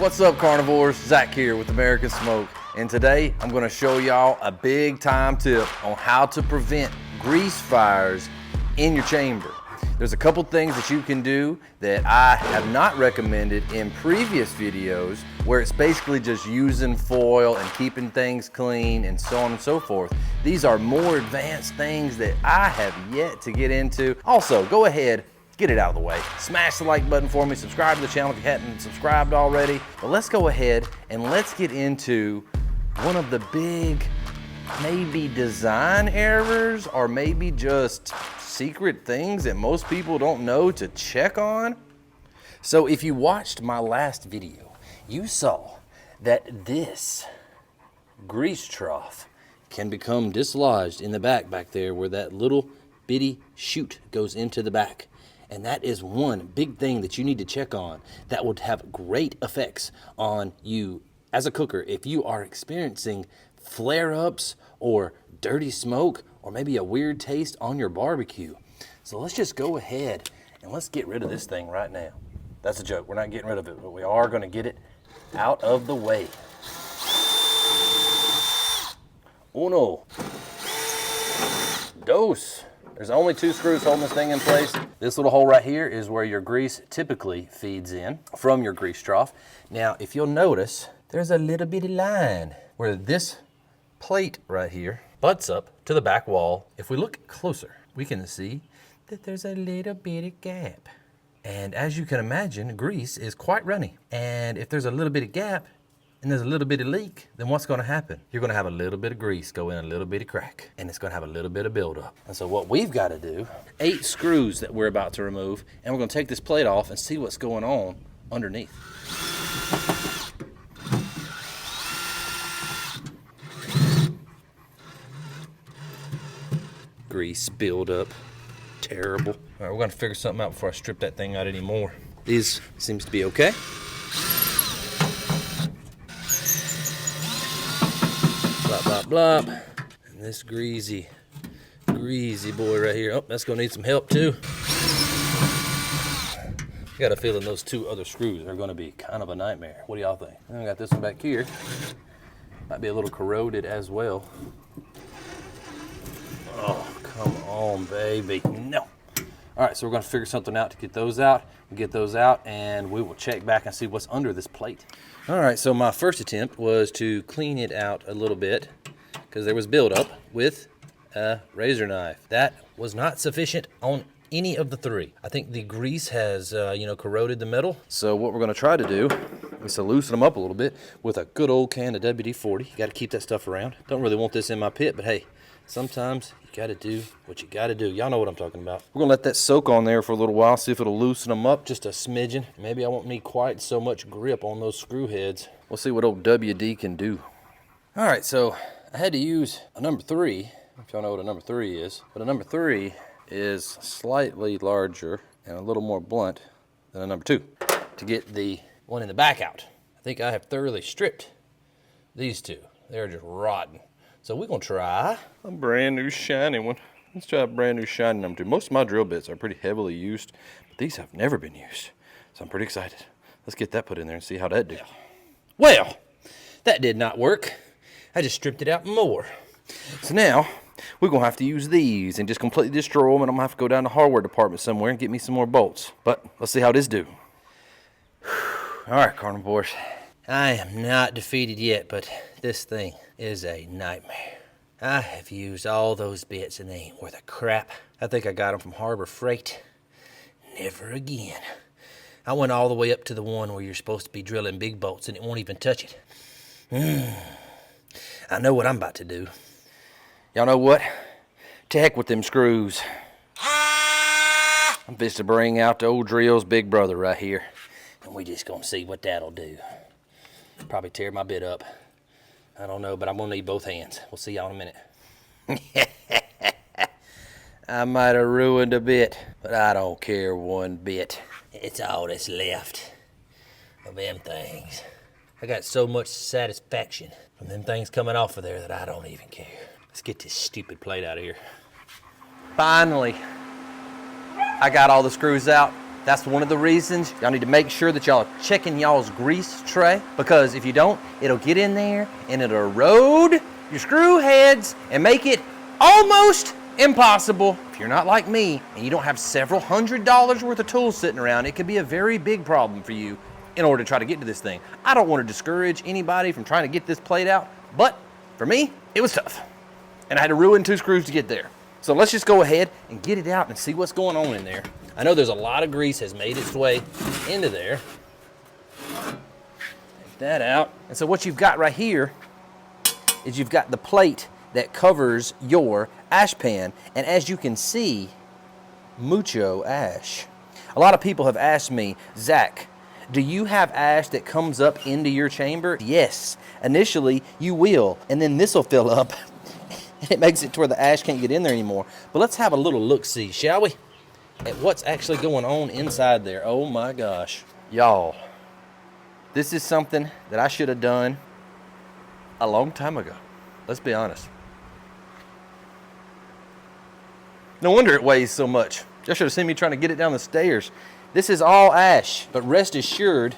What's up, carnivores? Zach here with American Smoke, and today I'm going to show y'all a big time tip on how to prevent grease fires in your chamber. There's a couple things that you can do that I have not recommended in previous videos, where it's basically just using foil and keeping things clean and so on and so forth. These are more advanced things that I have yet to get into. Also, go ahead, get it out of the way. Smash the like button for me, subscribe to the channel if you hadn't subscribed already. But let's go ahead and let's get into one of the big, maybe design errors, or maybe just secret things that most people don't know to check on. So if you watched my last video, you saw that this grease trough can become dislodged in the back there where that little bitty chute goes into the back. And that is one big thing that you need to check on that would have great effects on you as a cooker if you are experiencing flare-ups or dirty smoke or maybe a weird taste on your barbecue. So let's just go ahead and let's get rid of this thing right now. That's a joke, we're not getting rid of it, but we are gonna get it out of the way. Uno, dos. There's only 2 screws holding this thing in place. This little hole right here is where your grease typically feeds in from your grease trough. Now, if you'll notice, there's a little bitty line where this plate right here butts up to the back wall. If we look closer, we can see that there's a little bitty gap. And as you can imagine, grease is quite runny. And if there's a little bitty gap and there's a little bitty leak, then what's gonna happen? You're gonna have a little bit of grease go in a little bitty crack, and it's gonna have a little bit of buildup. And so what we've gotta do, 8 screws that we're about to remove, and we're gonna take this plate off and see what's going on underneath. Grease buildup, terrible. All right, we're gonna figure something out before I strip that thing out anymore. These seems to be okay. Blop, blop. And this greasy boy right here. Oh, that's gonna need some help too. I got a feeling those 2 other screws are gonna be kind of a nightmare. What do y'all think? I got this one back here. Might be a little corroded as well. Oh, come on, baby. No. All right, so we're gonna figure something out to get those out. We'll get those out and we will check back and see what's under this plate. All right, so my first attempt was to clean it out a little bit because there was buildup with a razor knife. That was not sufficient on any of the 3. I think the grease has, corroded the metal. So what we're gonna try to do is to loosen them up a little bit with a good old can of WD-40. You gotta keep that stuff around. Don't really want this in my pit, but hey, sometimes you gotta do what you gotta do. Y'all know what I'm talking about. We're gonna let that soak on there for a little while, see if it'll loosen them up just a smidgen. Maybe I won't need quite so much grip on those screw heads. We'll see what old WD can do. All right, so I had to use a number 3, if y'all know what a number 3 is. But a number 3 is slightly larger and a little more blunt than a number 2 to get the one in the back out. I think I have thoroughly stripped these 2. They're just rotten. So we're gonna try a brand new shiny one. Let's try a brand new shiny number 2. Most of my drill bits are pretty heavily used, but these have never been used. So I'm pretty excited. Let's get that put in there and see how that do. Well, that did not work. I just stripped it out more. So now we're gonna have to use these and just completely destroy them, and I'm gonna have to go down to the hardware department somewhere and get me some more bolts. But let's see how this do. All right, carnivores. I am not defeated yet, but this thing is a nightmare. I have used all those bits and they ain't worth a crap. I think I got them from Harbor Freight. Never again. I went all the way up to the one where you're supposed to be drilling big bolts and it won't even touch it. I know what I'm about to do. Y'all know what? To heck with them screws. I'm fixing to bring out the old drill's big brother right here. And we just gonna see what that'll do. Probably tear my bit up. I don't know, but I'm gonna need both hands. We'll see y'all in a minute. I might have ruined a bit, but I don't care one bit. It's all that's left of them things. I got so much satisfaction from them things coming off of there that I don't even care. Let's get this stupid plate out of here. Finally, I got all the screws out. That's one of the reasons y'all need to make sure that y'all are checking y'all's grease tray, because if you don't, it'll get in there and it'll erode your screw heads and make it almost impossible. If you're not like me and you don't have several $100s worth of tools sitting around, it could be a very big problem for you in order to try to get to this thing. I don't want to discourage anybody from trying to get this plate out, but for me, it was tough. And I had to ruin 2 screws to get there. So let's just go ahead and get it out and see what's going on in there. I know there's a lot of grease has made its way into there. Take that out. And so what you've got right here is you've got the plate that covers your ash pan. And as you can see, mucho ash. A lot of people have asked me, Zach, do you have ash that comes up into your chamber? Yes, initially you will, and then this will fill up and it makes it to where the ash can't get in there anymore. But let's have a little look-see, shall we? At what's actually going on inside there. Oh my gosh. Y'all, this is something that I should have done a long time ago. Let's be honest. No wonder it weighs so much. Y'all should have seen me trying to get it down the stairs. This is all ash, but rest assured,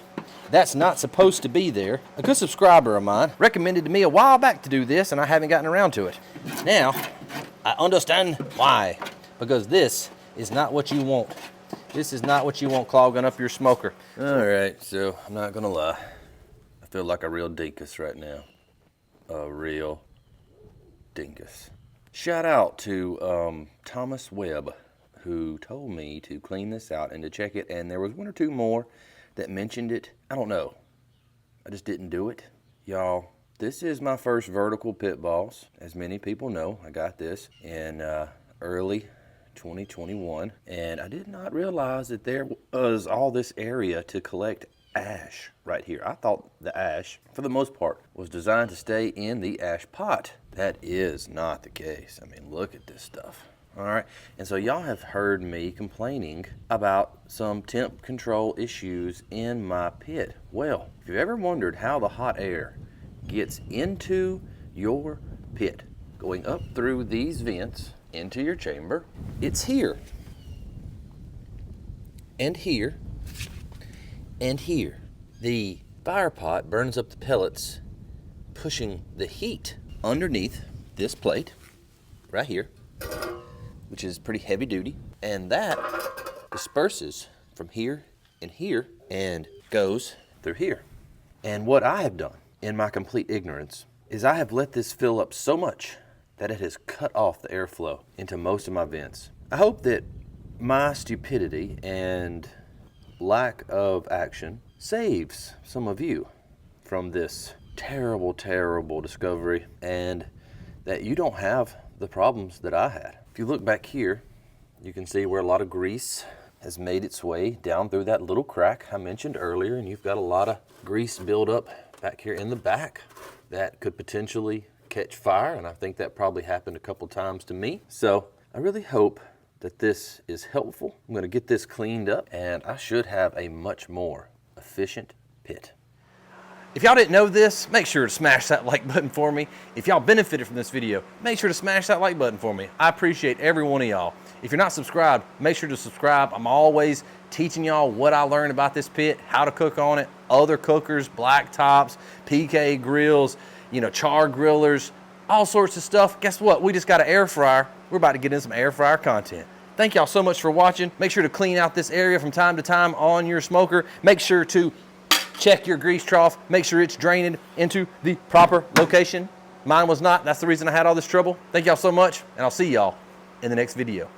that's not supposed to be there. A good subscriber of mine recommended to me a while back to do this, and I haven't gotten around to it. Now, I understand why. Because this is not what you want. This is not what you want clogging up your smoker. All right, so I'm not gonna lie. I feel like a real dinkus right now. A real dinkus. Shout out to Thomas Webb, who told me to clean this out and to check it, and there was 1 or 2 more that mentioned it. I don't know. I just didn't do it. Y'all, this is my first vertical pit boss. As many people know, I got this in early 2021, and I did not realize that there was all this area to collect ash right here. I thought the ash, for the most part, was designed to stay in the ash pot. That is not the case. I mean, look at this stuff. All right, and so y'all have heard me complaining about some temp control issues in my pit. Well, if you've ever wondered how the hot air gets into your pit, going up through these vents into your chamber, it's here, and here, and here. The fire pot burns up the pellets, pushing the heat underneath this plate right here, which is pretty heavy duty, and that disperses from here and here and goes through here. And what I have done in my complete ignorance is I have let this fill up so much that it has cut off the airflow into most of my vents. I hope that my stupidity and lack of action saves some of you from this terrible, terrible discovery, and that you don't have the problems that I had. If you look back here, you can see where a lot of grease has made its way down through that little crack I mentioned earlier, and you've got a lot of grease buildup back here in the back that could potentially catch fire, and I think that probably happened a couple times to me. So I really hope that this is helpful. I'm gonna get this cleaned up, and I should have a much more efficient pit. If y'all didn't know this, make sure to smash that like button for me. If y'all benefited from this video, make sure to smash that like button for me. I appreciate every one of y'all. If you're not subscribed, make sure to subscribe. I'm always teaching y'all what I learned about this pit, how to cook on it, other cookers, black tops, PK grills, char grillers, all sorts of stuff. Guess what? We just got an air fryer. We're about to get in some air fryer content. Thank y'all so much for watching. Make sure to clean out this area from time to time on your smoker. Make sure to check your grease trough. Make sure it's draining into the proper location. Mine was not. That's the reason I had all this trouble. Thank y'all so much, and I'll see y'all in the next video.